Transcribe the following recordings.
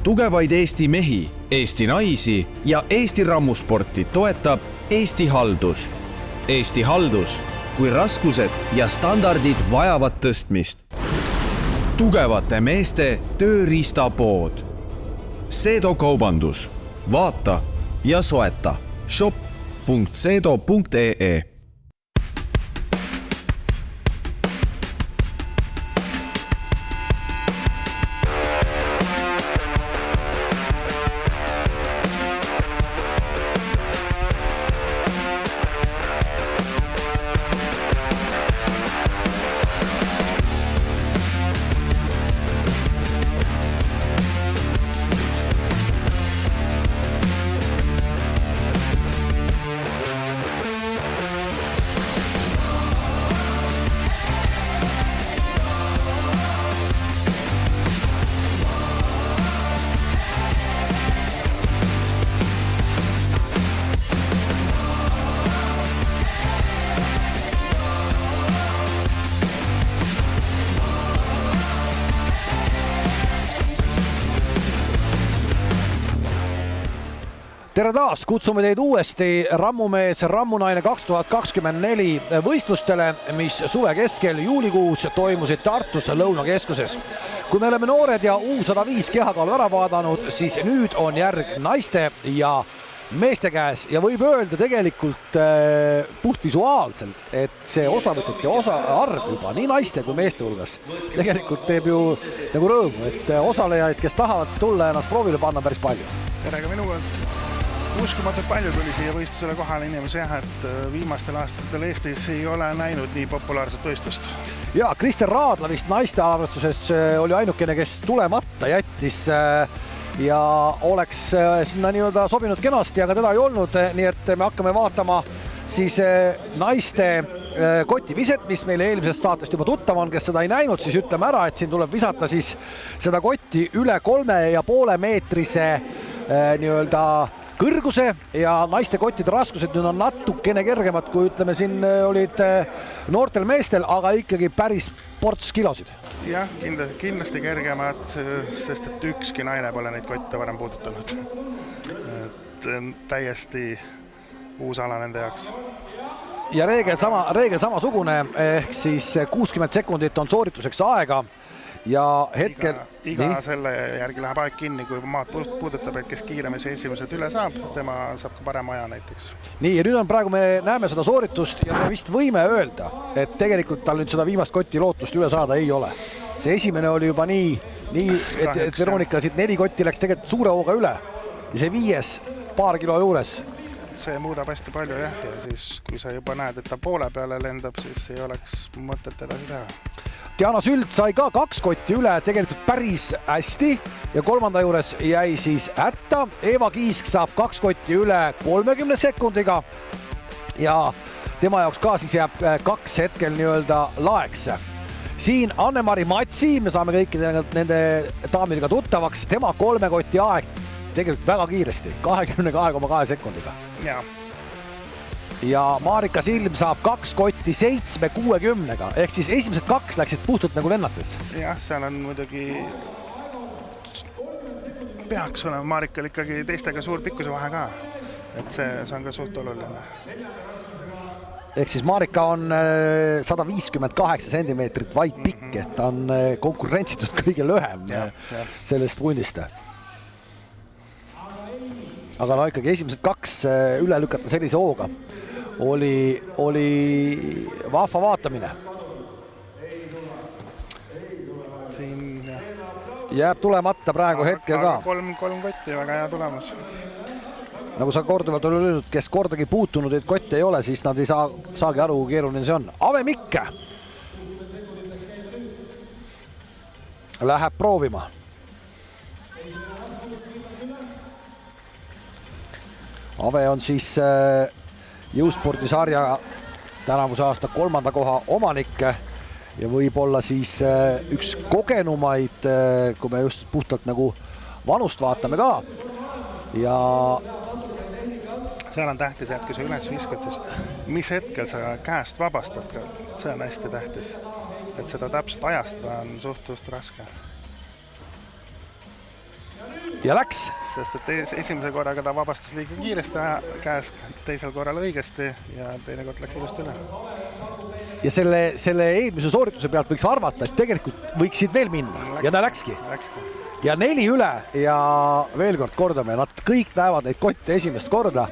Tugevaid Eesti mehi, Eesti naisi ja Eesti rammusporti toetab Eesti Haldus. Eesti Haldus, kui raskused ja standardid vajavad tõstmist. Tugevate meeste tööriistapood. Seedo kaubandus. Vaata ja soeta. shop.seedo.ee. Tere taas, kutsume teid uuesti Rammumees Rammunaine 2024 võistlustele, mis suve keskel juulikuus toimusid Tartus Lõunakeskuses. Kui me oleme noored ja U105 kehakaalu ära vaadanud, siis nüüd on järg naiste ja meeste käes ja võib öelda tegelikult puhtvisuaalselt, et see osavõtjate arv juba nii naiste kui meeste hulgas tegelikult teeb ju nagu rõõmu, et osalejaid, kes tahavad tulla ennast proovile panna, päris palju. Tere ka minu poolt. Uskumatult palju tuli siia võistlusele kohale inimesi, et viimastel aastatel Eestis ei ole näinud nii populaarset võistlust. Ja, Krister Raadla vist naiste alarvutsuses oli ainukene, kes tulemata jättis ja oleks sinna nii-öelda sobinud kenasti, aga teda ei olnud, nii et me hakkame vaatama siis naiste kotiviset, mis meile eelmisest saatest juba tuttav on, kes seda ei näinud, siis ütleme ära, et siin tuleb visata siis seda kotti üle 3,5 meetrise nii-öelda kõrguse ja naiste kottide raskused nüüd on natukene kergemad, kui ütleme siin olid noortel meestel, aga ikkagi päris ports kilosid. Jah, kindlasti kergemad, sest et ükski naine pole neid kotte varem puudutanud. Et täiesti uus ala nende jaoks. Ja reegel samasugune, ehk siis 60 sekundit on soorituseks aega. Ja hetkel iga selle järgi läheb aeg kinni, kui maad puudutab, et kes kiiremisi esimesed üle saab, tema saab ka parem aja näiteks. Nii, ja nüüd on praegu me näeme seda sooritust ja me vist võime öelda, et tegelikult tal nüüd seda viimast kotti lootust üle saada ei ole. See esimene oli juba nii et Veronika siit 4 kotti läks tegelikult suure hooga üle ja see 5 paar kilo juures. See muudab hästi palju jah, ja siis kui sa juba näed, et ta poole peale lendab, siis ei oleks mõtet edasi teha. Diana Sült sai ka 2 kotti üle tegelikult päris hästi ja 3. juures jäi siis hätta. Eva Kiisk saab 2 kotti üle 30 sekundiga ja tema jaoks ka siis jääb 2 hetkel nii-öelda laeks. Siin Anne-Mari Matsi, me saame kõikide nende daamidega tuttavaks, tema 3 kotti aeg tegelikult väga kiiresti, 22,2 sekundiga. Ja Marika Silm saab 2 kotti 7,60-ga, ehk siis esimesed 2 läksid puhtult nagu lennates. Jah, seal on muidugi peaks olema Marikal ikkagi teistega suur pikkuse vahe ka, et see on ka suht oluline. Ehk siis Marika on 158 sentimeetrit vaid pikk, et ta on konkurentsitult kõige lühem sellest pundist. Aga no ikkagi esimesed 2 üle lükata sellise hooga oli vahva vaatamine. Siin jääb tulemata praegu hetkel ka. 3 kotti, väga hea tulemus. Nagu sa korduvalt oli öelnud, kes kordagi puutunud, et kotte ei ole, siis nad ei saagi aru, kui keeruline see on. Ave Mikke läheb proovima. Ave on siis jõuspordisarja tänavuse aasta 3. koha omanik ja võib-olla siis üks kogenumaid, kui me just puhtalt nagu vanust vaatame ka. Ja seal on tähtis, et kui sa üles viskad, siis mis hetkel sa käest vabastad ka, see on hästi tähtis. Et seda täpselt ajastada on suht raske. ja läks. Sest et esimese korraga ta vabastas liiga kiiresti käest, teisel korral õigesti ja teine kord läks ilusti üle. Ja selle eelmise soorituse pealt võiks arvata, et tegelikult võiksid veel minna ja ta läkski. Ja 4 üle ja veel kord kordame, nad kõik näevad neid kotte esimest korda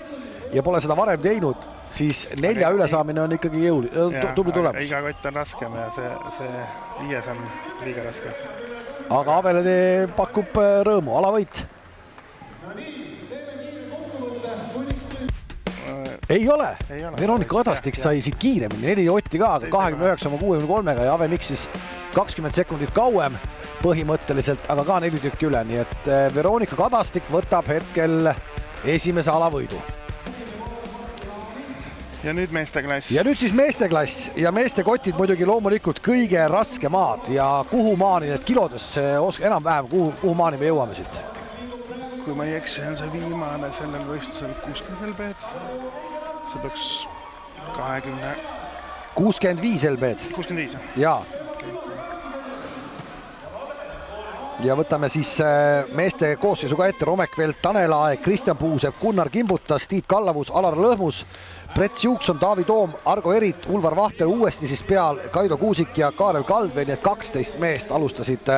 ja pole seda varem teinud, siis 4 ülesaamine on ikkagi tubli tulemus. Iga kott on raskem ja see 5 on liiga raske. Aga Avelede pakub rõõmu, alavõit. Ei ole. Veronika Kadastik sai siit kiiremini, 4 otti ka, aga 29,63 ja Ave Miksis 20 sekundit kauem põhimõtteliselt, aga ka 4 tükki üle, nii et Veronika Kadastik võtab hetkel esimese alavõidu. Ja nüüd meesteklass. Ja nüüd siis meesteklass ja meestekotid muidugi loomulikult kõige raskemaad ja kuhu maani need kilodes enam-vähem, kuhu maani me jõuame siit? Kui ma ei eksi, on see viimane sellel võistlusel 60 LB-d. See peaks 65 LB-d. 65. Jaa. Ja võtame siis meeste koosseisu ka ette Romekvelt, Tanel Aeg, Kristjan Puusepp, Gunnar Kimbutas, Tiit Kallavus, Alar Lõhmus, Brett Siukson, Taavi Toom, Argo Erit, Ulvar Vahter uuesti siis peal, Kaido Kuusik ja Kaarel Kaldvee, nii et 12 meest alustasid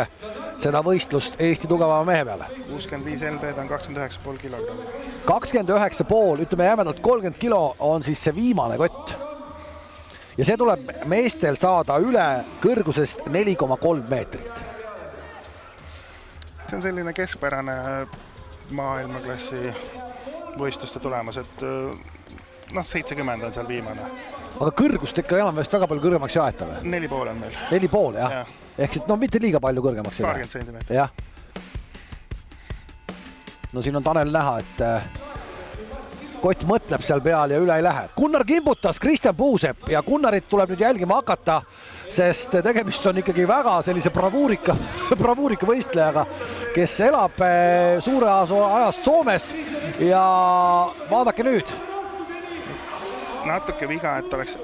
seda võistlust Eesti tugevama mehe peale. 65 LB-d on 29,5 kilogrammi. 29,5, ütleme jämedalt 30 kilo on siis see viimane kott. Ja see tuleb meestel saada üle kõrgusest 4,3 meetrit. See on selline keskpärane maailmaklassi võistluste tulemus, et 70 on seal viimane. Aga kõrgust ikka enam-väest väga palju kõrgemaks jaeta või? 4,5 on meil. 4,5, jah. Ehk et mitte liiga palju kõrgemaks. 20 sentimeetrit. Jah. No siin on Tanel näha, et kott mõtleb seal peal ja üle ei lähe. Gunnar Kimbutas, Kristjan Puusepp ja Gunnarit tuleb nüüd jälgima hakata, sest tegemist on ikkagi väga sellise bravuurika võistlejaga, kes elab suure ajast Soomes ja vaadake nüüd. Natuke viga, et oleks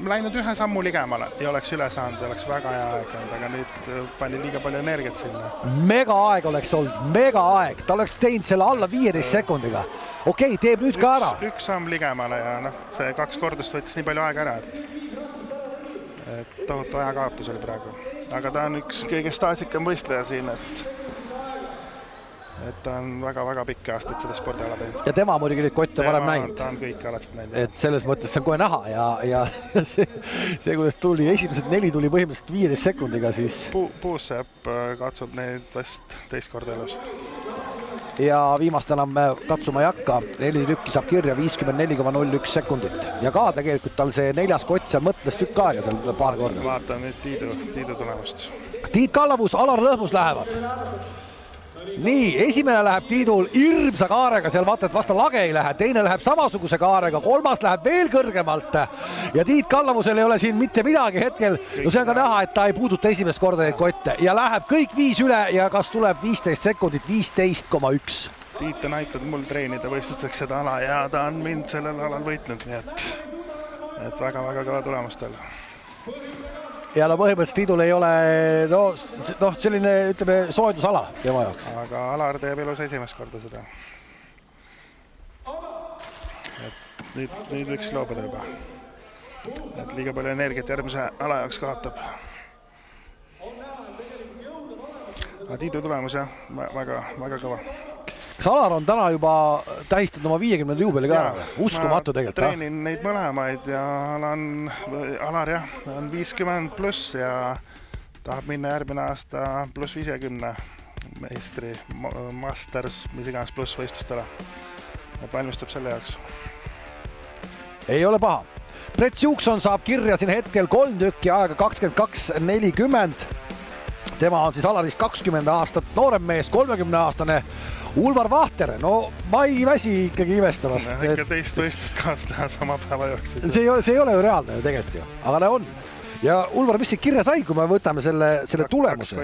läinud ühe sammu ligemale ja oleks üle saanud, oleks väga hea aeg, aga nüüd pani liiga palju energiat sinna. Mega aeg oleks olnud, mega aeg. Ta oleks teinud selle alla 15 sekundiga. Okei, teeb nüüd ka ära. Üks samm ligemale ja see 2 kordust võttis nii palju aeg ära, et tohutu aja kaotus oli praegu. Aga ta on üks kõige staasikam võistleja siin, et ta on väga-väga pikki aastaid seda spordiala teinud. Ja tema muidugi nüüd kotte varem näinud. Ta on kõik alati näinud. Et selles mõttes see on kohe näha ja see, kuidas tuli, esimesed 4 tuli põhimõtteliselt 15 sekundiga, siis... Puusepp katsub neid vast teist korda elus. Ja viimast enam katsuma ei hakka. 4 tükki saab kirja 54,01 sekundit. Ja ka tegelikult tal see 4. kott seal mõtles tükk aega seal paar korda. Vaatame nüüd Tiidu tulemust. Tiit Kallavus, Alar Lõhmus lähevad. Nii, esimene läheb Tiidul hirmsa kaarega, seal vaata, et vasta lage ei lähe, teine läheb samasuguse kaarega, 3. läheb veel kõrgemalt ja Tiit Kallavusel ei ole siin mitte midagi hetkel, no see on ka näha, et ta ei puuduta esimest korda neid kotte ja läheb kõik 5 üle ja kas tuleb 15 sekundit, 15,1. Tiit on aitanud mul treenida võistluseks seda ala ja ta on mind sellel alal võitnud, nii et väga-väga kõva tulemus tal. Ja no põhimõtteliselt Tiidul ei ole selline, ütleme, soojendusala tema jaoks. Aga Alar teeb elus esimest korda seda. Et nüüd võiks loobuda juba. Et liiga palju energiat järgmise ala jaoks kaotab. Aga Tiidu tulemus jah, väga kõva. Kas Alar on täna juba tähistanud oma 50 juubeli ka ära? Uskumatu tegelikult. Ma treenin neid mõlemaid ja Alar jah, on 50 pluss ja tahab minna järgmine aasta pluss 50 meistri, masters, mis iganes pluss võistlustele. Et valmistub selle jaoks. Ei ole paha. Brett Siukson saab kirja siin hetkel 3 tükki aega 22.40. Tema on siis Alarist 20 aastat noorem mees, 30-aastane Ulvar Vahter. No ma ei väsi ikkagi imestamast. Ikka teist võistlust kaasa teha sama päeva jooksid. See ei ole ju reaalne tegelikult ju, aga ta on. Ja Ulvar, mis see kirja sai, kui me võtame selle tulemuse?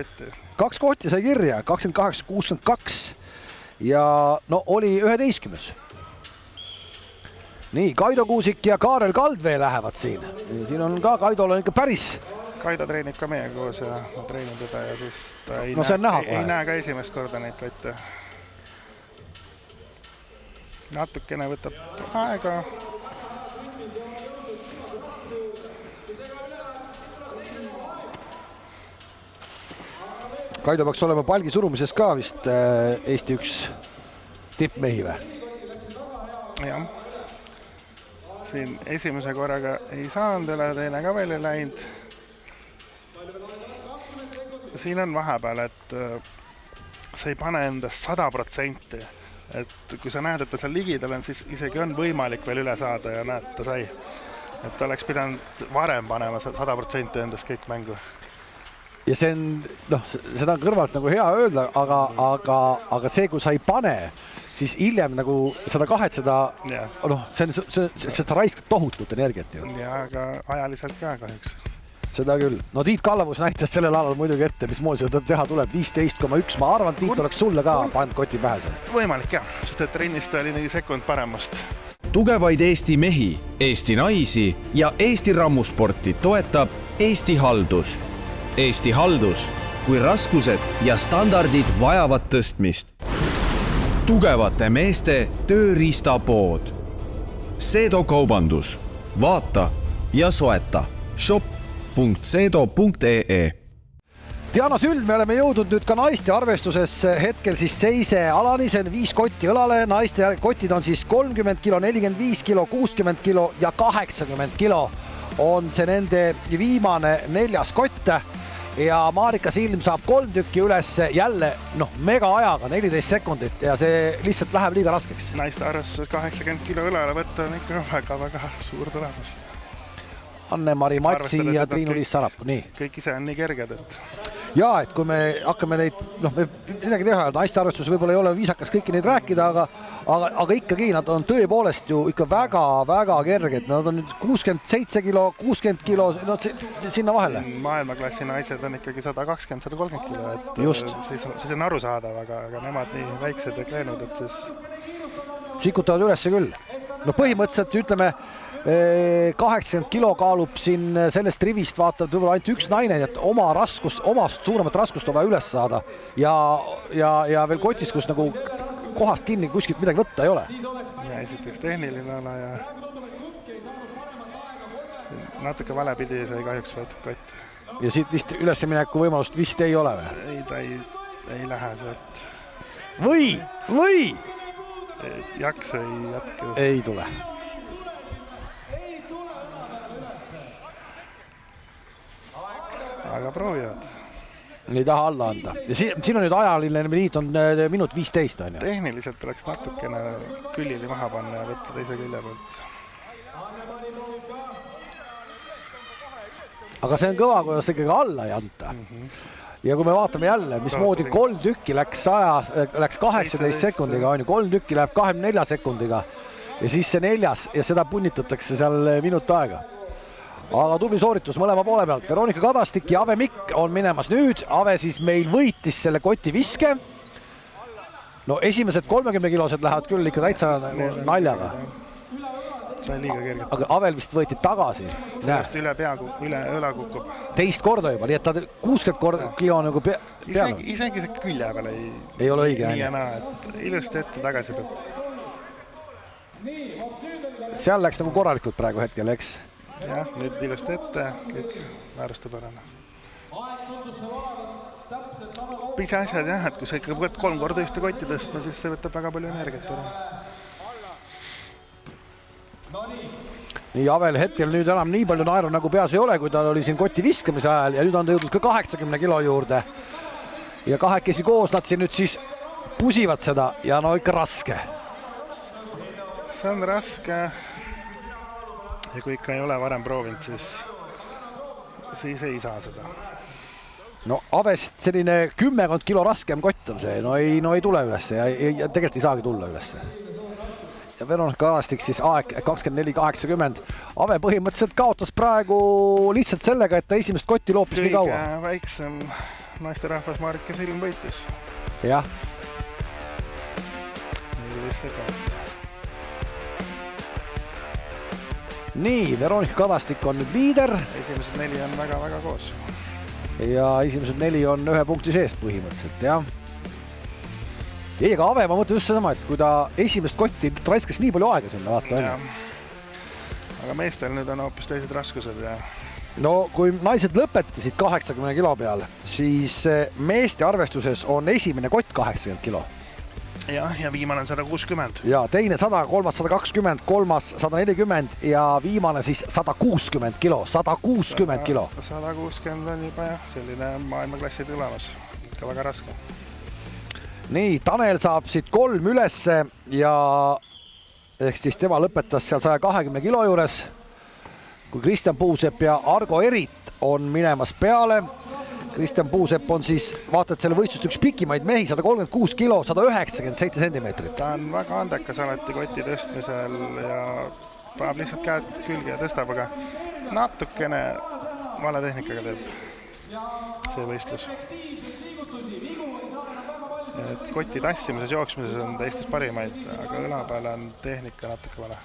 2 kotti sai kirja, 28.62 ja no oli 11. Nii, Kaido Kuusik ja Kaarel Kaldvee lähevad siin. Siin on ka, Kaidol on ikka päris... Kaido treenib ka meie koos ja ma treenin teda ja siis ta ei näe ka esimest korda neid kotte. natukene võtab aega. Kaido peaks olema palgi surumises ka vist Eesti üks tippmehi või? Jah. Siin esimese korraga ei saanud üle, teine ka veel ei läinud. Siin on vahepeal, et sa ei pane endast 100%. Et kui sa näed, et ta seal ligidal on, siis isegi on võimalik veel üle saada ja näed, ta sai. Et ta oleks pidanud varem panema 100% endast kõik mängu. Ja see on, seda on kõrvalt nagu hea öelda, aga see, kui sa ei pane, siis hiljem nagu seda kahetseda, see raiskab tohutut energiat ju. Ja, aga ajaliselt ka kahjuks. Seda küll. No Tiit Kallavus näitas sellel alal muidugi ette, mis moodi seda teha tuleb 15,1. Ma arvan, Tiit oleks sulle ka pannud koti pähe seal. Võimalik jah, sest et rennist oli nii sekund paremast. Tugevaid Eesti mehi, Eesti naisi ja Eesti rammusporti toetab Eesti Haldus. Eesti Haldus, kui raskused ja standardid vajavad tõstmist. Tugevate meeste tööriistapood. Seedo kaubandus. Vaata ja soeta. shop.seedo.ee. Diana Süld, me oleme jõudnud nüüd ka naiste arvestuses hetkel siis seise alani, see on 5 kotti õlale, naiste kotid on siis 30 kilo, 45 kilo, 60 kilo ja 80 kilo on see nende viimane 4. kott ja Marika Silm saab 3 tükki üles jälle mega ajaga, 14 sekundit ja see lihtsalt läheb liiga raskeks. Naiste arvestuses 80 kilo õlale võtta on ikka väga suur tulemus. Anne-Mari Matsi ja Triinu-Liis Sarapuu, nii. Kõik ise on nii kerged, et... Jaa, et kui me hakkame neid, midagi teha, naiste arvestus võib-olla ei ole viisakas kõiki neid rääkida, aga ikkagi nad on tõepoolest ju ikka väga kerged. Nad on nüüd 67 kilo, 60 kilo, sinna vahele. Maailmaklassi naised on ikkagi 120-130 kilo, et just. Siis on arusaadav, aga nemad nii väiksed ja kleenud, et siis... Sikutavad ülesse küll. Põhimõtteliselt ütleme, 80 kilo kaalub siin sellest rivist vaatavad võib-olla ainult üks naine, et omast suuremat raskust on vaja üles saada ja veel kotis, kus nagu kohast kinni kuskilt midagi võtta ei ole. Ja esiteks tehniline ala ja natuke valepidi sai kahjuks võetud kott. Ja siit vist ülesemineku võimalust vist ei ole või? Ei, ta ei lähe sealt. Või? Jaks ei jätku. Ei tule. Aga proovivad. Ei taha alla anda. Ja siin on nüüd ajaline liit on minut 15. On ju. Tehniliselt oleks natukene küljili maha panna ja võtta teise külje poolt. Aga see on kõva, kuidas ikkagi alla ei anta. Ja kui me vaatame jälle, mismoodi 3 tükki läks 18 sekundiga, on ju, 3 tükki läheb 24 sekundiga ja siis see 4. ja seda punnitatakse seal minut aega. Aga tubli sooritus mõlema poole pealt. Veronika Kadastik ja Ave Mikk on minemas nüüd. Ave siis meil võitis selle koti viske. Esimesed 30 kilosed lähevad küll ikka täitsa naljaga. See on liiga kergelt. Aga Avel vist võeti tagasi. Sellest üle õla kukub. Teist korda juba, nii et ta 60 kilo nagu peale. Isegi see külje peale ei ole õige. Nii ja naa, et ilusti ette tagasi peab. Seal läks nagu korralikult praegu hetkel, eks? Jah, nüüd ilusti ette, kõik väärustupärane. Pisi asjad jah, et kui sa ikka võid 3 korda ühte kotti tõstma, siis see võtab väga palju energiat ära. Nii, Avel hetkel nüüd enam nii palju naeru nagu peas ei ole, kui ta oli siin koti viskamise ajal ja nüüd on ta jõudnud ka 80 kilo juurde. Ja kahekesi koos nad siin nüüd siis pusivad seda ja ikka raske. See on raske. Ja kui ikka ei ole varem proovinud, siis ei saa seda. Avest selline 10 kilo raskem kott on see, ei tule ülesse ja tegelikult ei saagi tulla ülesse. Ja Veronika Kadastik siis aeg 24.80. Ave põhimõtteliselt kaotas praegu lihtsalt sellega, et ta esimest kotti loopis nii kaua. Kõige väiksem naisterahvas Marika Silm võitis. Jah. 14 sekundit. Nii, Veronika Kadastik on nüüd liider. Esimesed 4 on väga koos. Ja esimesed 4 on 1 punkti sees põhimõtteliselt, jah. ei, aga Ave, ma mõtlen just sedama, et kui ta esimest kotti raiskas nii palju aega sinna, vaata. Aga meestel nüüd on hoopis teised raskused ja no kui naised lõpetasid 80 kilo peal, siis meeste arvestuses on esimene kott 80 kilo. Ja viimane on 160. Ja teine 100, kolmas 120, kolmas 140 ja viimane siis 160 kilo. 160 kilo. 160 on juba selline maailmaklassi tulemas. Ikka väga raske. Nii, Tanel saab siit 3 ülesse ja ehk siis tema lõpetas seal 120 kilo juures. Kui Kristjan Puusepp ja Argo Erit on minemas peale. Kristjan Puusepp on siis, vaatad selle võistlust üks pikimaid mehi, 136 kilo, 197 sentimeetrit. Ta on väga andekas alati koti tõstmisel ja paneb lihtsalt käed külge ja tõstab, aga natukene vale tehnikaga teeb see võistlus. Et koti tassimises, jooksmises on teistes parimaid, aga õla peale on tehnika natuke vale.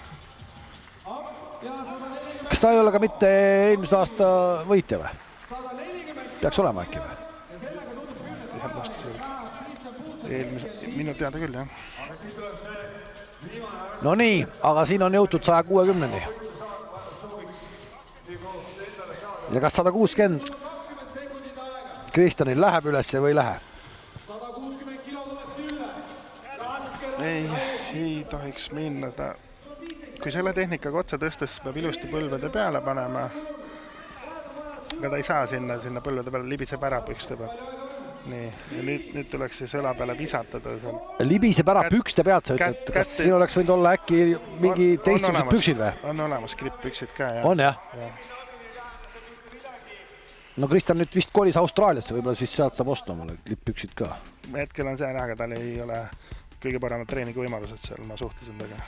Kas ta ei ole ka mitte eelmise aasta võitja või? Peaks olema äkki või? Ihan vastus minu teada küll, jah. No nii, aga siin on jõutud 160-ni. Ja kas 160 Kristjanil läheb ülesse või ei lähe? Ei tohiks minna. Kui selle tehnikaga otsa tõstes peab ilusti põlvede peale panema, aga ta ei saa sinna põlvede peale, libiseb ära pükste pealt. Nii, ja nüüd tuleks siis õla peale visatada seal. Libiseb ära pükste pealt, sa ütled. Kas siin oleks võinud olla äkki mingi teistsugused püksid või? On olemas gripp-püksid ka, jah. On, jah? No Kristjan nüüd vist kolis Austraaliasse, võib-olla siis sealt saab osta mulle gripp-püksid ka. Hetkel on see, aga tal ei ole kõige paremad treeningu võimalused seal, ma suhtlesin taga.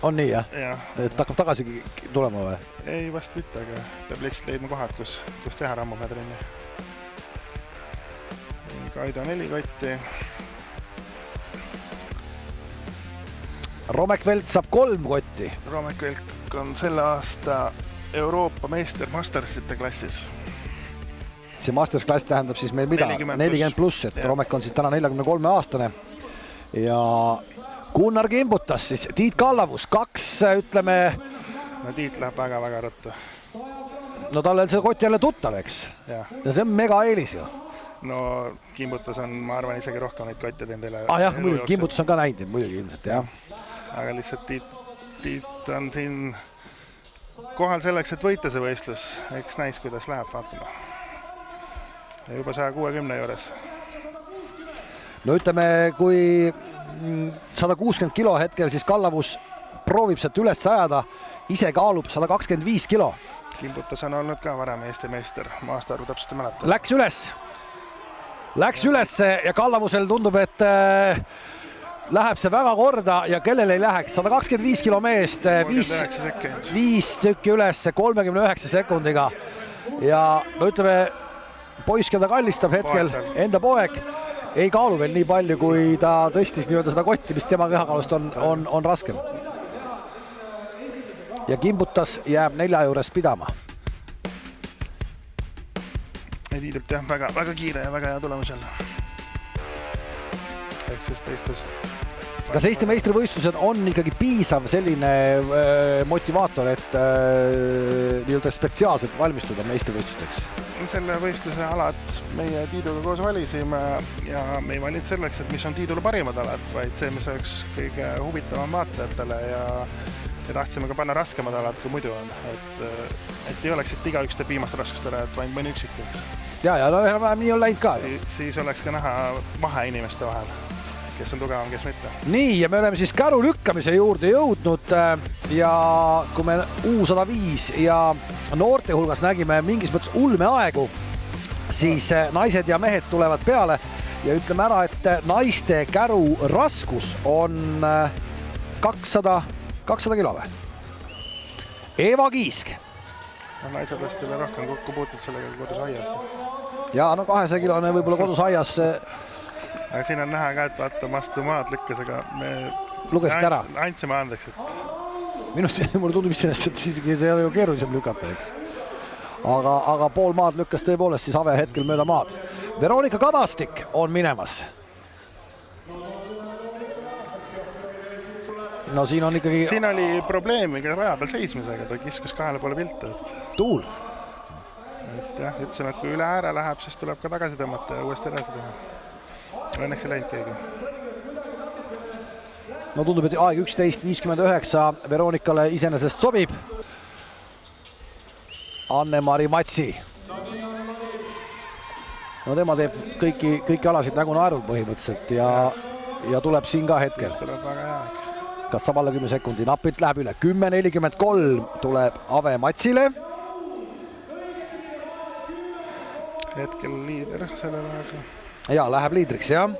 On nii, jah? Jah. Et hakkab tagasi tulema või? Ei, vast mitte, aga peab lihtsalt leidma kohad, kus teha rammume trenni. Kaido 4 kotti. Romek Velt saab 3 kotti. Romek Velt on selle aasta Euroopa meister Mastersite klassis. See Masters klass tähendab siis meil mida? 40 pluss, et Romek on siis täna 43 aastane. Ja Gunnar Kimbutas siis, Tiit Kallavus, 2 ütleme... No Tiit läheb väga-väga ruttu. No talle on see kott jälle tuttav, eks? Ja see on mega eelis ju. No Kimbutas on, ma arvan, isegi rohkem neid kotte teen teile. Jah, muidugi, Kimbutas on ka näinud, muidugi ilmselt, jah. Aga lihtsalt Tiit on siin kohal selleks, et võita see võistlus. Eks näis, kuidas läheb, vaatama. Ja juba 160 juures. No ütleme, kui 160 kilo hetkel, siis Kallavus proovib sealt üles ajada, ise kaalub 125 kilo. Kimbutas on olnud ka varem Eesti meister, ma aastaarvu täpselt ei mäleta. Läks üles ja Kallavusel tundub, et läheb see väga korda ja kellel ei läheks. 125 kilo meest, 5 tükki üles 39 sekundiga. Ja no ütleme, poiss, keda kallistab hetkel, enda poeg, ei kaalu veel nii palju, kui ta tõstis nii-öelda seda kotti, mis tema kehakaalust on raskem. Ja Kimbutas jääb 4 juures pidama. Tiidult jah, väga kiire ja väga hea tulemus jälle. Ehk siis teistes... Kas Eesti meistrivõistlused on ikkagi piisav selline motivaator, et nii-öelda spetsiaalselt valmistuda meistrivõistlusteks? Selle võistluse alad meie Tiiduga koos valisime ja me ei valinud selleks, et mis on Tiidule parimad alad, vaid see, mis oleks kõige huvitavam vaatajatele ja tahtsime ka panna raskemad alad, kui muidu on. Et ei oleks, et igaüks teeb viimast raskustele, et vaid mõni üksik teeks. Ja no vähem nii on läinud ka. Siis oleks ka näha vahe inimeste vahel, kes on tugevam, kes mitte. Nii, ja me oleme siis käru lükkamise juurde jõudnud ja kui me U105 ja noorte hulgas nägime mingis mõttes ulmeaegu, siis naised ja mehed tulevad peale ja ütleme ära, et naiste käru raskus on 200 kilo või? Eva Kiisk. Naised hästi veel rohkem kokku puutud sellega kodus aias. Ja no 200 kilone võib-olla kodus aias. Aga siin on näha ka, et vaata mastu maad lükkas, aga me lugesid ära. Andsime andeks, et... Mulle tundub iseenesest, et isegi see ei ole ju keerulisem lükata, eks. Aga pool maad lükkas tõepoolest siis Ave hetkel mööda maad. Veronika Kadastik on minemas. No siin on ikkagi... Siin oli probleemiga raja peal seismisega, ta kiskus kahele poole pilta. Tuul. Et jah, ütlesime, et kui üle ääre läheb, siis tuleb ka tagasi tõmmata ja uuesti edasi teha. Õnneks ei läinud keegi. No tundub, et aeg 11.59 Veronikale iseenesest sobib. Anne-Mari Matsi. No tema teeb kõiki alasid nägu naerul põhimõtteliselt ja tuleb siin ka hetkel. Tuleb väga hea. Kas saab alla 10 sekundi? Napilt läheb üle. 10.43 tuleb Ave Matsile. Hetkel liider sellel aega. Ja, läheb liidriks, jah.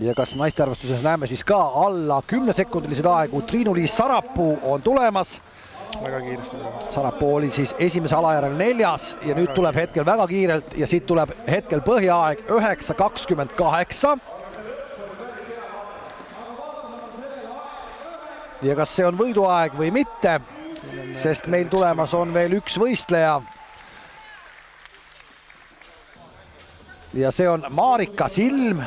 Ja kas naistearvestuses näeme siis ka alla 10 sekundilised aegu. Triinu-Liis Sarapuu on tulemas. Väga kiiresti. Sarapuu oli siis esimese alajärel 4. ja nüüd tuleb hetkel väga kiirelt ja siit tuleb hetkel põhjaaeg 9.28. Ja kas see on võiduaeg või mitte, sest meil tulemas on veel üks võistleja. Ja see on Marika Silm.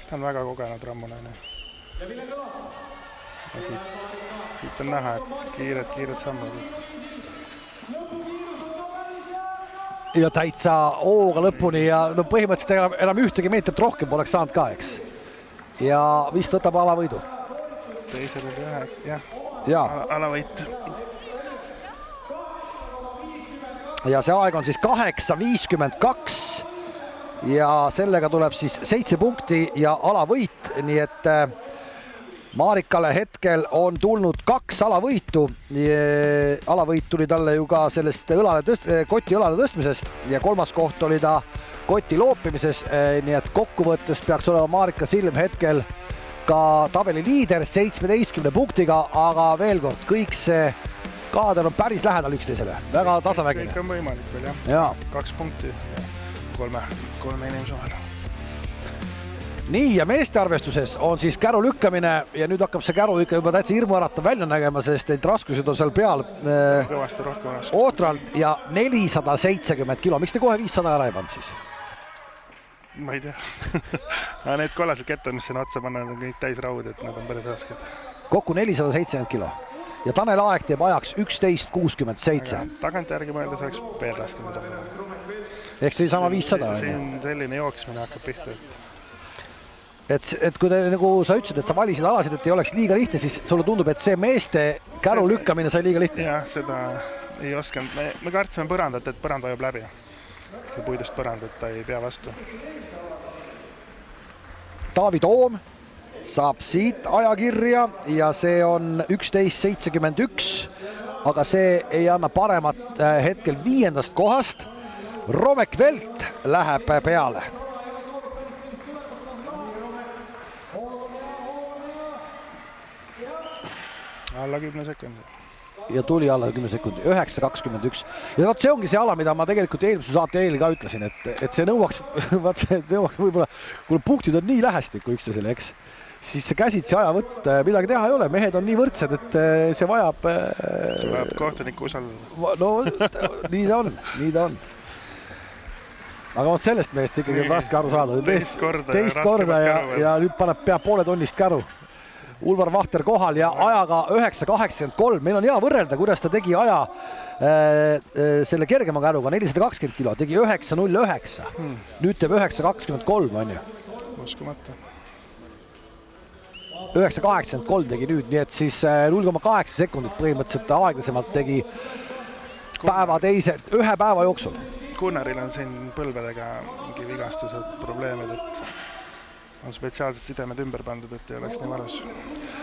Ta on väga kogenud rammunane. Siit on näha, et kiired sammud. Ja täitsa hooga lõpuni ja no põhimõtteliselt enam ühtegi meetrit rohkem poleks saanud ka, eks. Ja vist võtab alavõidu. Teisel oli jah. Alavõit. Ja see aeg on siis 8.52 ja sellega tuleb siis 7 punkti ja alavõit, nii et Marikale hetkel on tulnud 2 alavõitu. Alavõit tuli talle ju ka sellest koti õlale tõstmisest ja 3. koht oli ta koti loopimises, nii et kokkuvõttes peaks olema Marika Silm hetkel ka tabeli liider 17 punktiga, aga veel kord, kõik see kaader on päris lähedal üksteisele, väga tasavägine. Kõik on võimalik veel, jah. 2 punkti kolme inimese vahel. Nii, ja meeste arvestuses on siis käru lükkamine ja nüüd hakkab see käru ikka juba täitsa hirmuäratav välja nägema, sest neid raskused on seal peal kõvasti rohkem raskused. Ootralt ja 470 kilo. Miks te kohe 500 ära ei pannud siis? Ma ei tea. Need kollased kettad, mis sinna otsa panna, on kõik täis raud, et nad on päris rasked. Kokku 470 kilo. Ja Tanel Aeg teeb ajaks 11.67. Tagantjärgi mõeldes oleks veel raskem. Ehk see sama 500. Siin selline jooksmine hakkab pihta. Et kui nagu sa ütlesid, et sa valisid alasid, et ei oleks liiga lihtne, siis sulle tundub, et see meeste käru lükkamine sai liiga lihtne. Jah, seda ei osanud. Me kartsime põrandat, et põrand vajub läbi. See puidust põrand, et ta ei pea vastu. Taavi Toom saab siit ajakirja ja see on 11.71, aga see ei anna paremat hetkel 5. kohast. Romek Velt läheb peale. Alla 10 sekundi. Ja tuli alla 10 sekundi, 9.21. Ja võt see ongi see ala, mida ma tegelikult eelmise saate eel ka ütlesin, et see nõuaks võib-olla, kui punktid on nii lähestikku üksteisele, eks, siis see käsitsi ajavõtt, midagi teha ei ole, mehed on nii võrdsed, et see vajab... Tuleb kohtuniku usaldada. No nii ta on. Aga võt sellest meest ikkagi on raske aru saada. Teist korda ja nüüd peab poole tonnist käru. Ulvar Vahter kohal ja ajaga 9.83. Meil on hea võrrelda, kuidas ta tegi aja selle kergema käruga, 420 kilo, tegi 9.09. Nüüd teeb 9.23, on ju. Uskumata. 9.83 tegi nüüd, nii et siis 0,8 sekundit põhimõtteliselt aeglasemalt tegi ühe päeva jooksul. Gunnaril on siin põlvedega mingi vigastused, probleemid, et on spetsiaalsed sidemed ümber pandud, et ei oleks nii valus.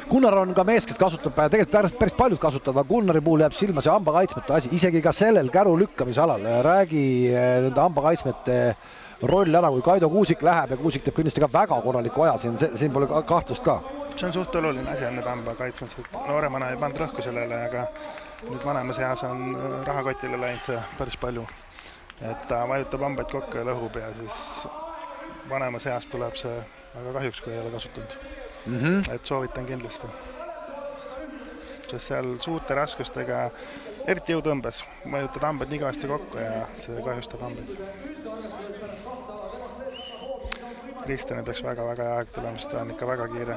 Gunnar on ka mees, kes kasutab, tegelikult päris paljud kasutavad, aga Gunnari puhul jääb silma see hambakaitsmete asi, isegi ka sellel käru lükkamise alal. Räägi nende hambakaitsmete roll ära, kui Kaido Kuusik läheb ja Kuusik teeb kindlasti ka väga korraliku aja, siin pole kahtlust ka. See on suht oluline asi, on need hambakaitsmed. Nooremana ei pannud rõhku sellele, aga nüüd vanemas eas on rahakotile läinud see päris palju. Et ta vajutab hambaid kokku ja lõhub ja siis vanemas eas tuleb see väga kahjuks, kui ei ole kasutanud. Et soovitan kindlasti. Sest seal suurte raskustega, eriti jõutõmbes, mõjutad hambad nii kõvasti kokku ja see kahjustab hambaid. Kristjanil peaks väga-väga hea aeg tulema, sest ta on ikka väga kiire.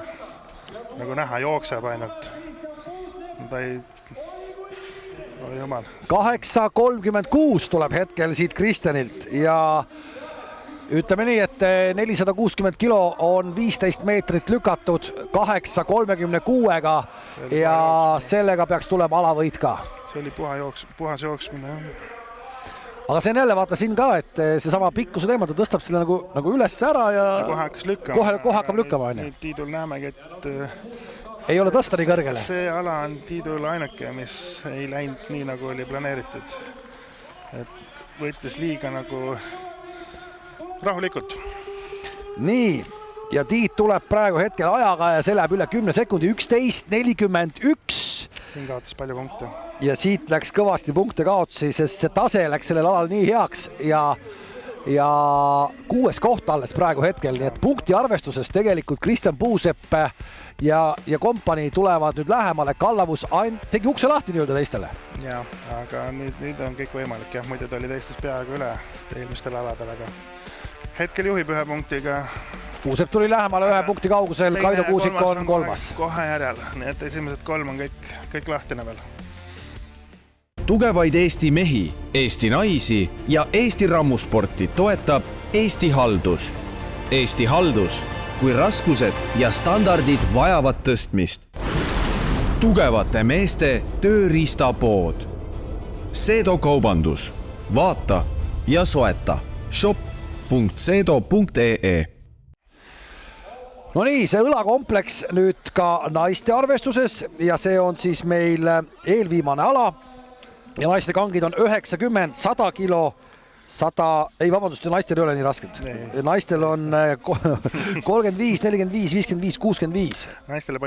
Nagu näha, jookseb ainult. Ta ei... Oh, jumal. 8.36 tuleb hetkel siit Kristjanilt ja ütleme nii, et 460 kilo on 15 meetrit lükatud 8.36-ga ja sellega peaks tulema alavõit ka. See oli puhas jooksmine. Aga see on jälle, vaata siin ka, et seesama pikkuse teema, ta tõstab selle nagu üles ära ja kohe hakkas lükkama. Kohe hakkab lükkama, on ju. Tiidul näemegi, et ei ole tõsta nii kõrgele. See ala on Tiidul ainuke, mis ei läinud nii, nagu oli planeeritud. Et võttis liiga nagu rahulikult. Nii, ja Tiit tuleb praegu hetkel ajaga ja see läheb üle 10 sekundi, 11.41. Siin kaotas palju punkte. Ja siit läks kõvasti punkte kaotsi, sest see tase läks sellel alal nii heaks ja 6. koht alles praegu hetkel, nii et punkti arvestuses tegelikult Kristjan Puusepp ja kompanii tulevad nüüd lähemale, Kallavus tegi ukse lahti nii-öelda teistele. Ja, aga nüüd on kõik võimalik, jah, muidu ta oli teistest peaaegu üle eelmistel aladel, aga hetkel juhib 1 punktiga. Puusepp tuli lähemale 1 punkti kaugusel, Kaido Kuusik on 3. Kohe järel, nii et esimesed 3 on kõik lahtine veel. Tugevaid Eesti mehi, Eesti naisi ja Eesti rammusporti toetab Eesti Haldus. Eesti Haldus, kui raskused ja standardid vajavad tõstmist. Tugevate meeste tööriistapood. Seedo kaubandus. Vaata ja soeta. shop.seedo.ee. No nii, see õlakompleks nüüd ka naiste arvestuses ja see on siis meil eelviimane ala ja naiste kangid on 90, 100 kilo, 100, ei vabandust, naistel ei ole nii rasked. Naistel on 35, 45, 55, 65. Naistele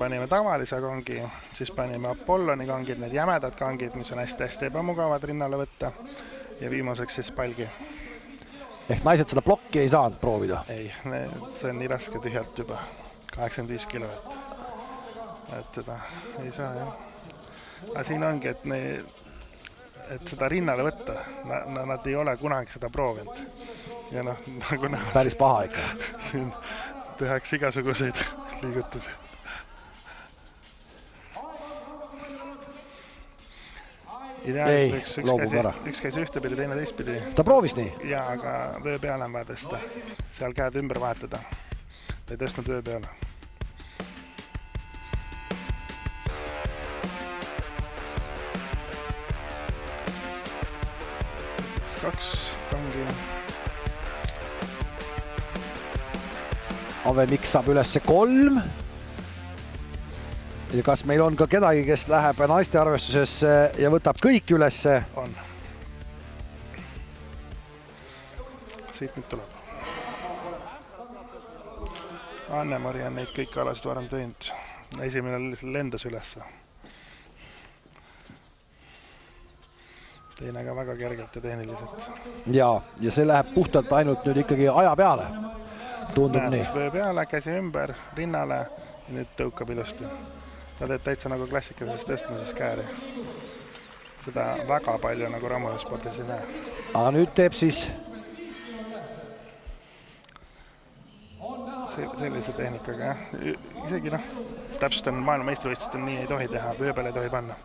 panime tavalise kangi, siis panime Apolloni kangid, need jämedad kangid, mis on hästi ebamugavad rinnale võtta ja viimaseks siis palgi. Ehk naised seda plokki ei saanud proovida? Ei, see on nii raske tühjalt juba, 85 kilo, et seda ei saa, jah. Aga siin ongi, et seda rinnale võtta, nad ei ole kunagi seda proovinud. Ja nagu näha, päris paha ikka. Siin tehakse igasuguseid liigutusi. Ideaalist üks käis ühtepidi, teine teistpidi. Ta proovis nii? Jaa, aga vöö peale on vaja tõsta. Seal käed ümber vahetada. Ta ei tõstnud vöö peale. 2 kangi. Avemik saab ülesse 3. Ja kas meil on ka kedagi, kes läheb naiste arvestusesse ja võtab kõik ülesse? On. Siit nüüd tuleb. Anne-Mari on neid kõik alasid varem teinud. Esimene lendas ülesse. Teine ka väga kergelt ja tehniliselt. Ja see läheb puhtalt ainult nüüd ikkagi aja peale. Tundub nii. Vöö peale, käsi ümber, rinnale ja nüüd tõukab ilusti. Ta teeb täitsa nagu klassikalises tõstmises kääri. Seda väga palju nagu rammuspordis ei näe. Aga nüüd teeb siis sellise tehnikaga, jah. Isegi täpsustan maailmameistrivõistlustel nii ei tohi teha, vöö peale ei tohi panna.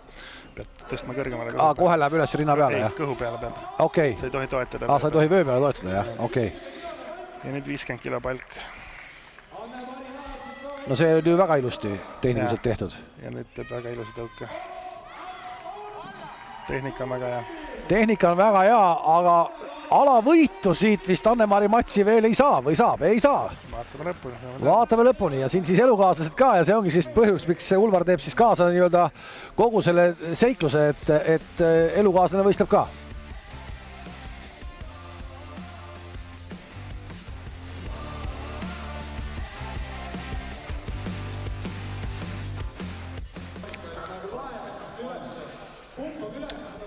Pead tõstma kõrgemale kõhu peale. Kohe läheb üles rinna peale, jah? Ei, kõhu peale peab. Okei. Sa ei tohi toetada. Sa ei tohi vöö peale toetada, jah? Okei. Ja nüüd 50 kilo palk. No see oli väga ilusti tehniliselt tehtud. Ja nüüd teeb väga ilusi tõuke. Tehnika on väga hea. Tehnika on väga hea, aga alavõitu siit vist Anne-Mari Matsi veel ei saa või saab? Ei saa. Vaatame lõpuni ja siin siis elukaaslased ka ja see ongi siis põhjus, miks Ulvar teeb siis kaasa nii-öelda kogu selle seikluse, et elukaaslane võistleb ka.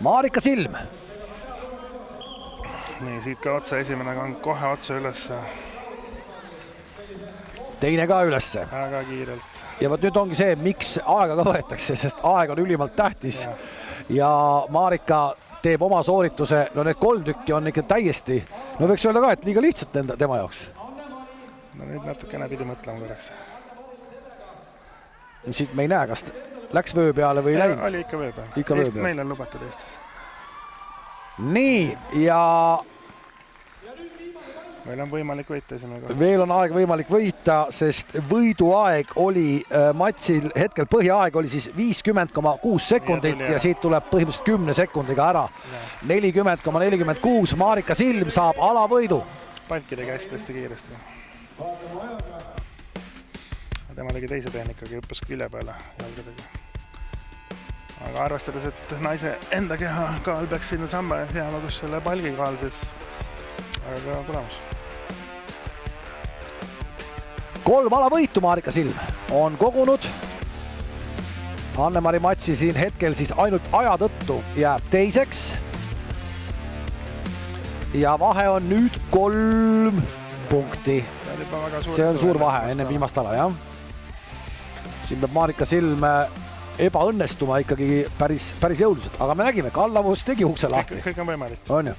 Marika Silm. Nii, siit ka otsa esimene kang kohe otsa ülesse. Teine ka ülesse. Väga kiirelt. Ja võt nüüd ongi see, miks aega ka võetakse, sest aeg on ülimalt tähtis. Ja Marika teeb oma soorituse, no need 3 tükki on ikka täiesti, no võiks öelda ka, et liiga lihtsalt tema jaoks. no nüüd natukene pidi mõtlema korraks. Siit me ei näe, kas läks vöö peale või ei läinud? Oli ikka vöö peale. Ikka vöö peale. Meil on lubatud Eestis. Nii, ja meil on võimalik võita esimene kord. veel on aeg võimalik võita, sest võiduaeg oli matsil, hetkel põhiaeg oli siis 50,6 sekundit ja siit tuleb põhimõtteliselt 10 sekundiga ära. 40,46, Marika Silm saab alavõidu. Palki tegi hästi kiiresti. Tema tegi teise tehnikaga, hüppas külje peale jalgadega. Aga arvestades, et naise enda keha kaal peaks sinna samme jääma, kus selle palgi kaal, siis aga tulemus. 3 alavõitu Marika Silm on kogunud. Anne-Mari Matsi siin hetkel siis ainult aja tõttu jääb teiseks. Ja vahe on nüüd 3 punkti. See on suur vahe enne viimast ala, jah. Siin peab Marika Silm ebaõnnestuma ikkagi päris jõuliselt, aga me nägime, Kallavus tegi ukse lahti. Kõik on võimalik. On ju.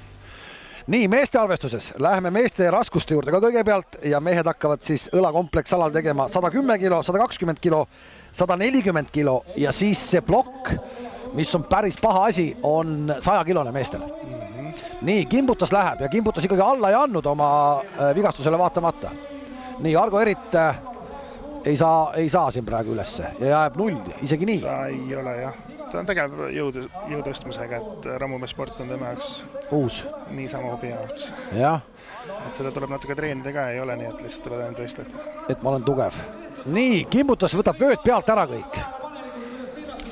Nii, meeste arvestuses läheme meeste raskuste juurde ka kõigepealt ja mehed hakkavad siis õlakompleksalal tegema 110 kilo, 120 kilo, 140 kilo ja siis see plokk, mis on päris paha asi, on 100-kilone meestel. Nii, kimbutas läheb ja kimbutas ikkagi alla ei andnud oma vigastusele vaatamata. Nii, Argo Erit ei saa siin praegu ülesse ja jääb 0, isegi nii. Ta ei ole, jah. Ta on tegev jõutõstmisega, et rammumeesport on tema jaoks uus. Niisama hobi jaoks. Jah. Et seda tuleb natuke treenida ka, ei ole nii, et lihtsalt tuleb ainult võistled. Et ma olen tugev. Nii, kimbutas võtab vööd pealt ära kõik.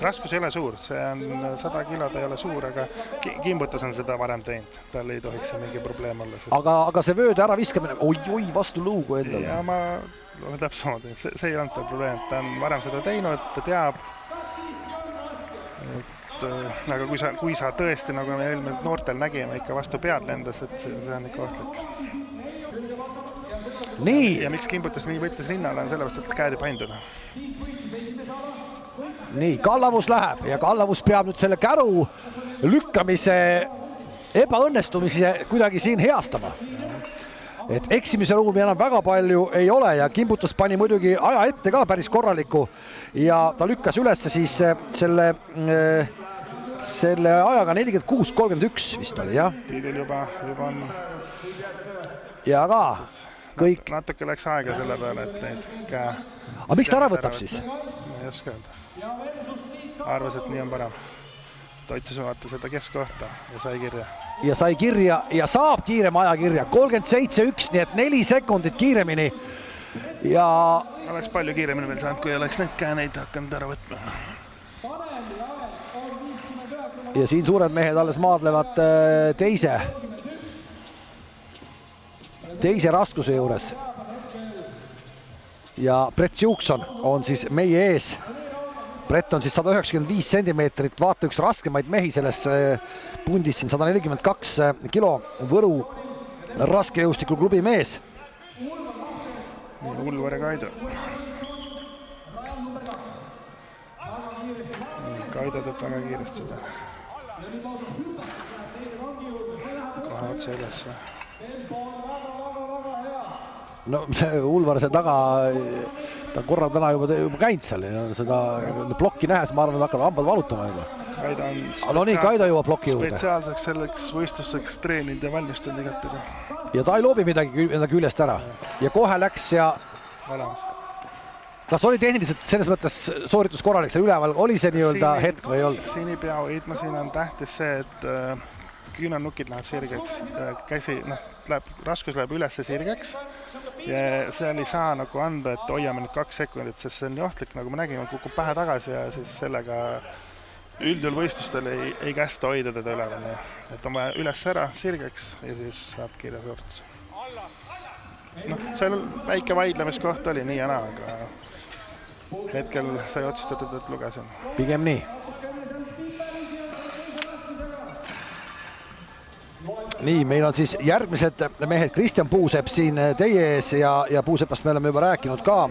Raskus ei ole suur, see on 100 kilo, ta ei ole suur, aga kimbutas on seda varem teinud. Tal ei tohiks mingi probleem olla. Aga see vööde ära viskamine, oi, vastu luugu endale. Ja ma täpsemalt, see ei olnud ta probleem. Ta on varem seda teinud, ta teab. Aga kui sa tõesti, nagu me eelmine noortel nägime, ikka vastu pead lendas, et see on ikka ohtlik. Nii. Ja miks kimbutas nii võttis rinnale on sellepärast, et käed ei painduda. Nii, Kallavus läheb ja Kallavus peab nüüd selle käru lükkamise ebaõnnestumise kuidagi siin heastama. Et eksimise ruumi enam väga palju ei ole ja kimbutus pani muidugi aja ette ka päris korraliku ja ta lükkas üles siis selle ajaga 46.31 vist oli, jah. Tiidil juba on... Ja ka kõik... Natuke läks aega selle peale, et neid käe... Aga miks ta ära võtab siis? Ei oska öelda. Arvas, et nii on parem. Ta otsis vaata seda keskkohta ja sai kirja. Ja sai kirja ja saab kiirema aja kirja. 37.1, nii et 4 sekundit kiiremini. Ja... Oleks palju kiiremini veel saanud, kui oleks neid kääneid hakanud ära võtma. Ja siin suured mehed alles maadlevad teise raskuse juures. Ja Brett Juukson on siis meie ees. Brett on siis 195 centimeetrit, vaata üks raskemaid mehi selles pundis siin 142 kilo Võru raskejõustiku klubi mees. Ulvar ja Kaido. Kaido teeb väga kiiresti seda. Kohe otse ülesse. No Ulvar see taga, ta korra täna juba käinud seal ja seda plokki nähes, ma arvan, et hakkab hambad valutama juba. Kaido juba plokki juurde. Spetsiaalseks selleks võistluseks treeninud ja valmistunud igatega. Ja ta ei loobi midagi enda küljest ära. Ja kohe läks ja... Kas oli tehniliselt selles mõttes sooritus korralik seal üleval? Oli see nii-öelda hetk või ei olnud? Siin ei pea hoidma, siin on tähtis see, et küünanukid lähevad sirgeks. Käsi, raskus läheb üles sirgeks ja seal ei saa nagu anda, et hoiame nüüd 2 sekundit, sest see on johtlik, nagu me nägime, kukub pähe tagasi ja siis sellega üldjuhul võistlustel ei kästa hoida teda üleval. Et on vaja üles ära sirgeks ja siis saab kirja sooritus. Seal väike vaidlemiskoht oli nii ja naa, aga hetkel sai otsustatud, et lugesin. Pigem nii. Nii, meil on siis järgmised mehed. Kristjan Puusepp siin teie ees ja Puusepast me oleme juba rääkinud ka.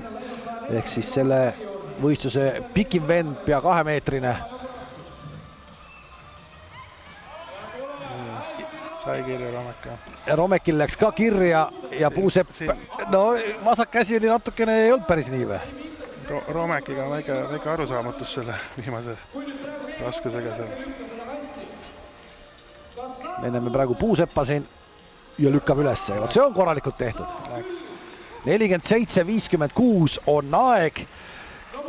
Ehk siis selle võistluse pikim vend, pea 2-meetrine. sai kirja Romek. Romekil läks ka kirja ja Puusepp, no vasak käsi oli natukene, ei olnud päris nii või? Romekiga on väike arusaamatus selle viimase raskusega seal. Me näeme praegu Puuseppa siin ja lükkab üles. See on korralikult tehtud. 47.56 on aeg.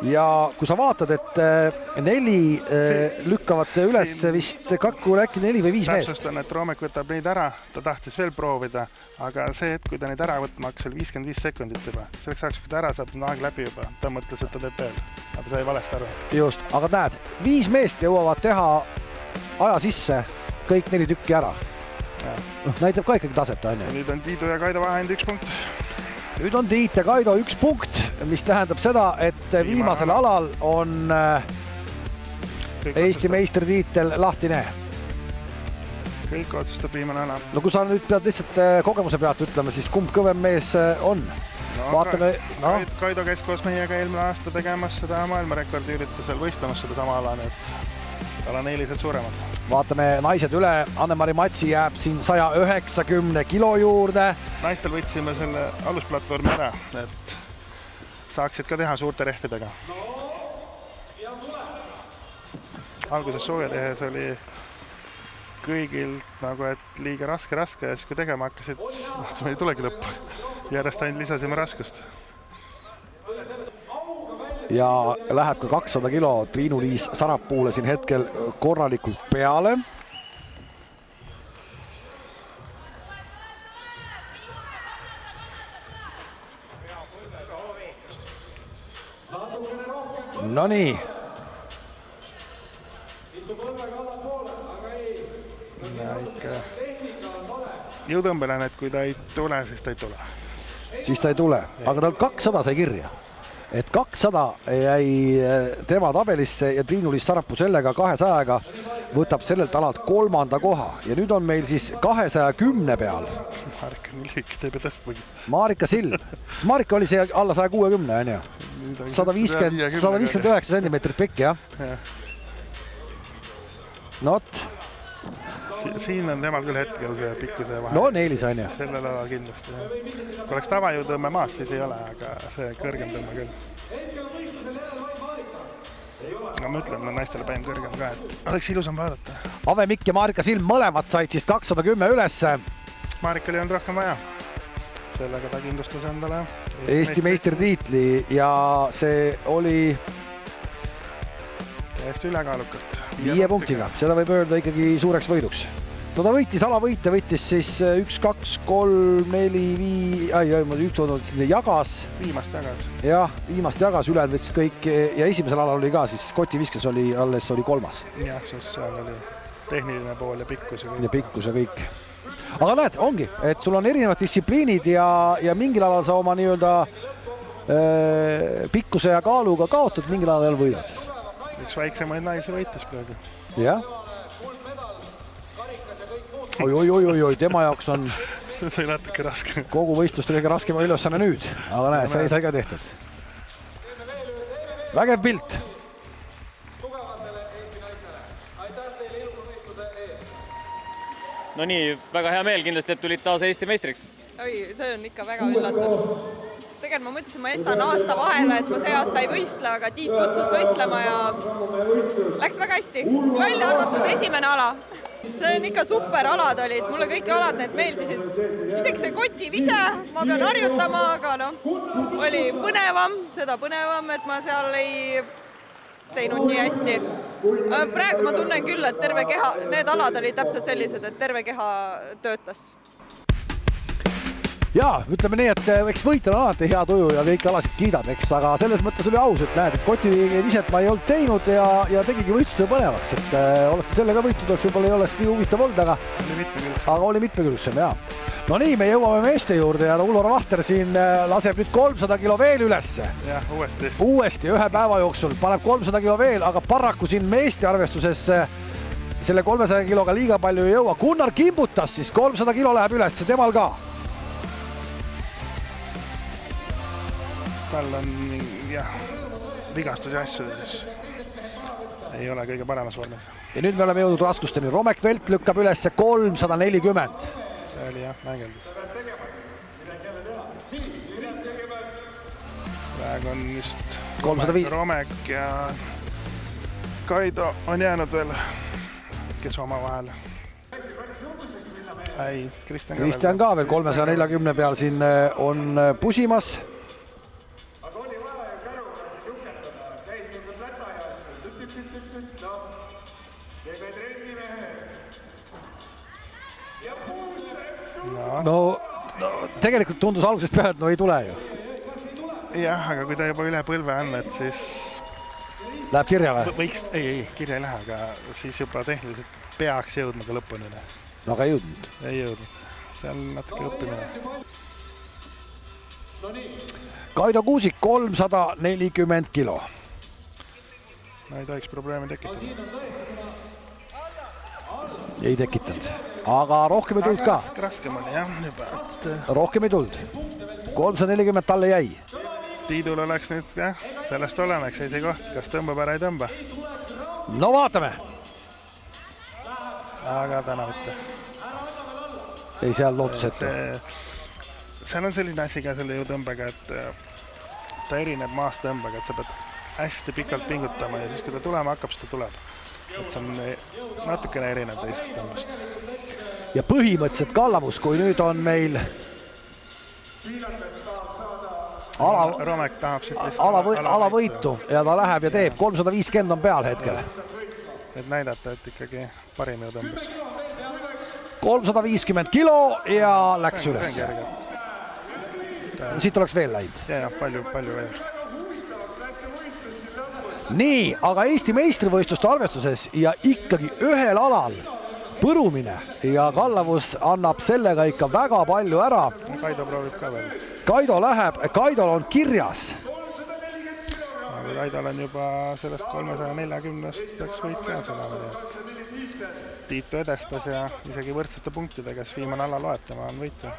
Ja kui sa vaatad, et 4 lükkavad üles vist kakku äkki 4 või 5 meest. Täpsustan, et Romek võtab neid ära, ta tahtis veel proovida, aga see hetk, kui ta neid ära võtma hakkas, oli 55 sekundit juba. Selleks ajaks, kui ta ära saab, on aeg läbi juba. Ta mõtles, et ta teeb veel, aga ta sai valesti aru. Just, aga näed, 5 meest jõuavad teha aja sisse kõik 4 tükki ära. Näitab ka ikkagi taset, on ju? Nüüd on Tiidu ja Kaido vahend 1 punkt. Nüüd on Tiit ja Kaido 1 punkt, mis tähendab seda, et viimasel alal on Eesti meistritiitel lahtine. Kõik otsustab viimane ala. No kui sa nüüd pead lihtsalt kogemuse pealt ütlema, siis kumb kõvem mees on? Vaatame, Kaido käis koos meiega eelmine aasta tegemas seda maailmarekordi üritusel võistlemas seda sama ala, et tal on eelised suuremad. Vaatame naised üle, Anne-Mari Matsi jääb siin 190 kilo juurde. Naistel võtsime selle alusplatvormi ära, et saaksid ka teha suurte rehtidega. Alguses sooja tehes oli kõigil nagu, et liiga raske ja siis kui tegema hakkasid, ei tulegi lõppu. Järjest ainult lisasime raskust. Ja läheb ka 200 kilo Triinu-Liis Sarapuule siin hetkel korralikult peale. No nii. Jõutõmbelen, et kui ta ei tule, siis ta ei tule. Siis ta ei tule, aga tal 200 sai kirja. Et 200 jäi tema tabelisse ja Triinu-Liis Sarapuu sellega 200-ga võtab sellelt alalt 3. koha. Ja nüüd on meil siis 210 peal. Marika nii lühike teeb ja tõstmagi. Marika Silm. Marika oli see alla 160, on ju? 159 centimeetrit pikk, jah? Not. Siin on temal küll hetkel see pikkuse vahe. No on eelis, on ju? Sellel alal kindlasti. Kui oleks tavajõutõmme maas, siis ei ole, aga see kõrgem tõmme küll. No ma ütlen, naistele panin kõrgem ka, et oleks ilusam vaadata. Ave Mikk ja Marika Silm mõlemad said siis 210 ülesse. Marikal ei olnud rohkem vaja. Sellega ta kindlustas endale Eesti meistritiitli ja see oli täiesti ülekaalukalt. 5 punktiga, seda võib öelda ikkagi suureks võiduks. No ta võitis alavõite, võitis siis 1, 2, 3, 4, 5, üks jagas. Viimast jagas. Jah, viimast jagas, ülejäänud võttis kõik ja esimesel alal oli ka, siis kotiviskes oli alles 3. Jah, siis seal oli tehniline pool ja pikkus ja kõik. Ja pikkus ja kõik. Aga näed, ongi, et sul on erinevad distsipliinid ja mingil alal sa oma nii-öelda pikkuse ja kaaluga kaotad, mingil alal võidad. Üks väiksemaid naisi võitis praegu. Jah. Oi, tema jaoks on see oli natuke raske. Kogu võistluste kõige raskema ülesanne nüüd, aga näe, see sai ka tehtud. Vägev pilt. No nii, väga hea meel kindlasti, et tulid taas Eesti meistriks. Oi, see on ikka väga üllatus. Tegelikult ma mõtlesin, ma jätan aasta vahele, et ma see aasta ei võistle, aga Tiit kutsus võistlema ja läks väga hästi. Välja arvatud esimene ala. See on ikka super alad olid, mulle kõik alad need meeldisid. Isegi see kotivise, ma pean harjutama, aga oli põnevam, seda põnevam, et ma seal ei teinud nii hästi. Praegu ma tunnen küll, et terve keha, need alad olid täpselt sellised, et terve keha töötas. Jaa, ütleme nii, et eks võitel on alati hea tuju ja kõik alasid kiidab, eks, aga selles mõttes oli aus, et näed, et kotiviset ma ei olnud teinud ja tegigi võistluse põnevaks, et oleks sellega võitud, võib-olla ei oleks nii huvitav olnud, aga oli mitmekülgsem, jaa. No nii, me jõuame meeste juurde ja Ullur Vahter siin laseb nüüd 300 kilo veel ülesse. Jah, uuesti. Uuesti, ühe päeva jooksul paneb 300 kilo veel, aga paraku siin meeste arvestuses selle 300 kiloga liiga palju ei jõua. Gunnar Kimbutas siis 300 kilo läheb ülesse, temal ka. Tal on jah, vigastus ja asju. ei ole kõige paremas vormis. Ja nüüd me oleme jõudnud raskusteni. Romek Velt lükkab üles 340. See oli jah, mängeldus. Praegu on just 305. Romek ja Kaido on jäänud veel, kes oma vahel. Ei, Kristjan ka veel 340 peal siin on pusimas. No tegelikult tundus algusest peale, et no ei tule ju. Jah, aga kui ta juba üle põlve on, et siis läheb kirja või? Võiks, ei, kirja ei lähe, aga siis juba tehniliselt peaks jõudma ka lõpuni. No aga ei jõudnud. Ei jõudnud. Seal natuke õppimine. Kaido Kuusik 340 kilo. No ei tohiks probleemi tekitada. Ei tekitanud. Aga rohkem ei tulnud ka. Raskem oli jah juba. Rohkem ei tulnud. 340 talle jäi. Tiidul oleks nüüd jah, sellest oleneks see koht, kas tõmbab ära ei tõmba. No vaatame. Aga täna mitte. Ei seal lootuseta. Seal on selline asi ka selle jõutõmbega, et ta erineb maast tõmbega, et sa pead hästi pikalt pingutama ja siis kui ta tulema hakkab, siis ta tuleb. Et see on natukene erinev teisest tõmbast. Ja põhimõtteliselt Kallavus, kui nüüd on meil Romek tahab siit lihtsalt alavõitu ja ta läheb ja teeb 350 on peal hetkel. Et näidata, et ikkagi parim jõu tõmbas. 350 kilo ja läks üles. Siit oleks veel läinud. Ja, palju veel. Nii, aga Eesti meistrivõistluste arvestuses ja ikkagi ühel alal põrumine ja Kallavus annab sellega ikka väga palju ära. Kaido proovib ka veel. Kaido läheb, Kaidol on kirjas. Aga Kaidol on juba sellest 340-st peaks võit ka sõna. Tiitu edestas ja isegi võrdsete punktidega, kes viimane ala loetama on võitu.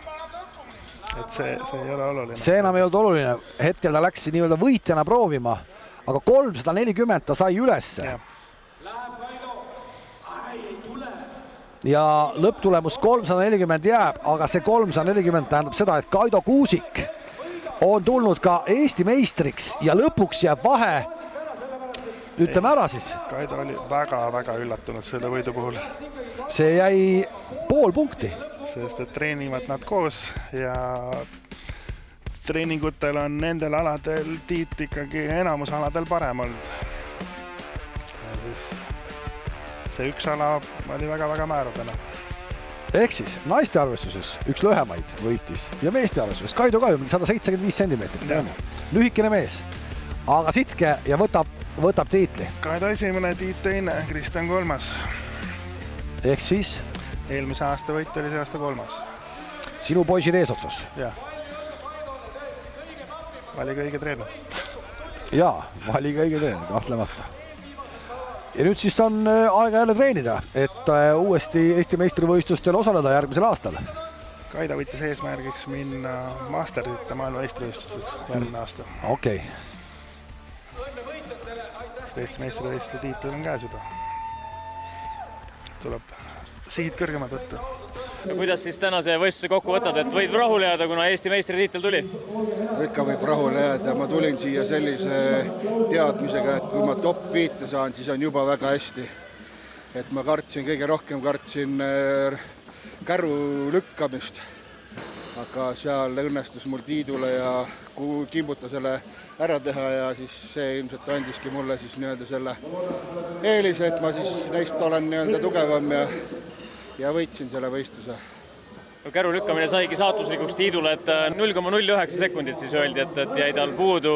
Et see ei ole oluline. See enam ei olnud oluline. Hetkel ta läks nii-öelda võitjana proovima, aga 340 ta sai ülesse. Ja lõpptulemus 340 jääb, aga see 340 tähendab seda, et Kaido Kuusik on tulnud ka Eesti meistriks ja lõpuks jääb vahe, ütleme ära siis. Kaido oli väga üllatunud selle võidu puhul. See jäi pool punkti. Sest et treenivad nad koos ja treeningutel on nendel aladel Tiit ikkagi enamus aladel parem olnud. Ja siis see üks ala oli väga määrudena. Ehk siis naiste arvestuses üks lühemaid võitis ja meeste arvestuses Kaido ka 175 centimeetrit. Lühikene mees, aga sitke ja võtab tiitli. Kaido esimene, Tiit teine, Kristjan kolmas. Ehk siis? Eelmise aasta võit oli see aasta kolmas. Sinu poisid eesotsas? Jah. Valiga õige treener. Jaa, valiga õige treener, kahtlemata. Ja nüüd siis on aega jälle treenida, et uuesti Eesti meistrivõistlustel osaleda järgmisel aastal. Kaido võttis eesmärgiks minna Mastersite maailma meistrivõistlusteks järgmine aasta. Okei. Eesti meistrivõistluste tiitel on käes juba. Tuleb sihid kõrgemad võtta. Ja kuidas siis tänase võistluse kokku võtad, et võid rahule jääda, kuna Eesti meistritiitel tuli? Ikka võib rahule jääda. Ma tulin siia sellise teadmisega, et kui ma top 5 saan, siis on juba väga hästi. Et ma kõige rohkem kartsin käru lükkamist. Aga seal õnnestus mul Tiidule ja Kimbutasele ära teha ja siis see ilmselt andiski mulle siis nii-öelda selle eelise, et ma siis neist olen nii-öelda tugevam ja võitsin selle võistluse. Käru lükkamine saigi saatuslikuks Tiidule, et 0,09 sekundit siis öeldi, et jäi tal puudu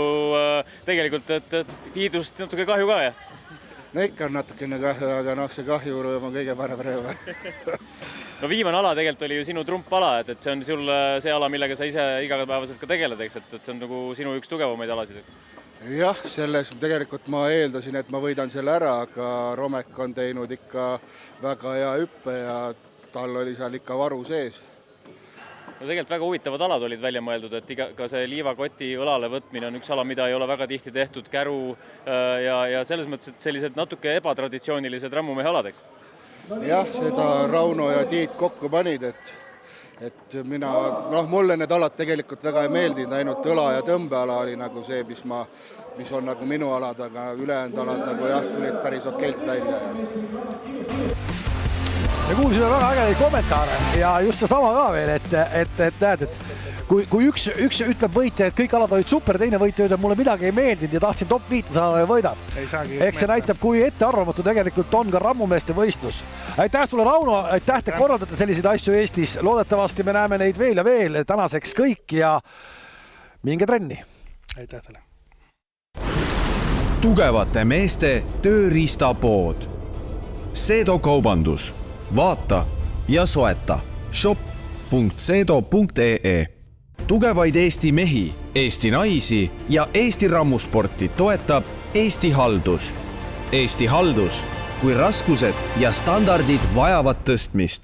tegelikult, et Tiidust natuke kahju ka, jah? No ikka on natukene kahju, aga see kahju rõõm on kõige parem rõõm. No viimane ala tegelikult oli ju sinu trumpala, et see on sul see ala, millega sa ise igapäevaselt ka tegeled, eks, et see on nagu sinu üks tugevamaid alasid. Jah, selles tegelikult ma eeldasin, et ma võidan selle ära, aga Romek on teinud ikka väga hea hüppe ja tal oli seal ikka varu sees. No tegelikult väga huvitavad alad olid välja mõeldud, et ka see liivakoti õlale võtmine on üks ala, mida ei ole väga tihti tehtud, käru ja selles mõttes, et sellised natuke ebatraditsioonilised rammumehe aladeks. Jah, seda Rauno ja Tiit kokku panid, et mulle need alad tegelikult väga ei meeldinud, ainult õla ja tõmbeala oli nagu see, mis on nagu minu alad, aga ülejäänud alad nagu jah, tulid päris okeilt välja. Me kuulsime väga ägedaid kommentaare ja just seesama ka veel, et näed, et kui üks ütleb võitja, et kõik alad olid super, teine võitja ütleb, mulle midagi ei meeldinud ja tahtsin top 5 saada ja võidab. Eks see näitab, kui ettearvamatu tegelikult on ka rammumeeste võistlus. Aitäh sulle, Rauno, aitäh, te korraldate selliseid asju Eestis. Loodetavasti me näeme neid veel ja veel, tänaseks kõik ja minge trenni. Aitäh teile. Tugevate meeste tööriistapood. Seedo kaubandus. Vaata ja soeta shop.seedo.ee. Tugevaid Eesti mehi, Eesti naisi ja Eesti rammusporti toetab Eesti Haldus. Eesti Haldus, kui raskused ja standardid vajavad tõstmist.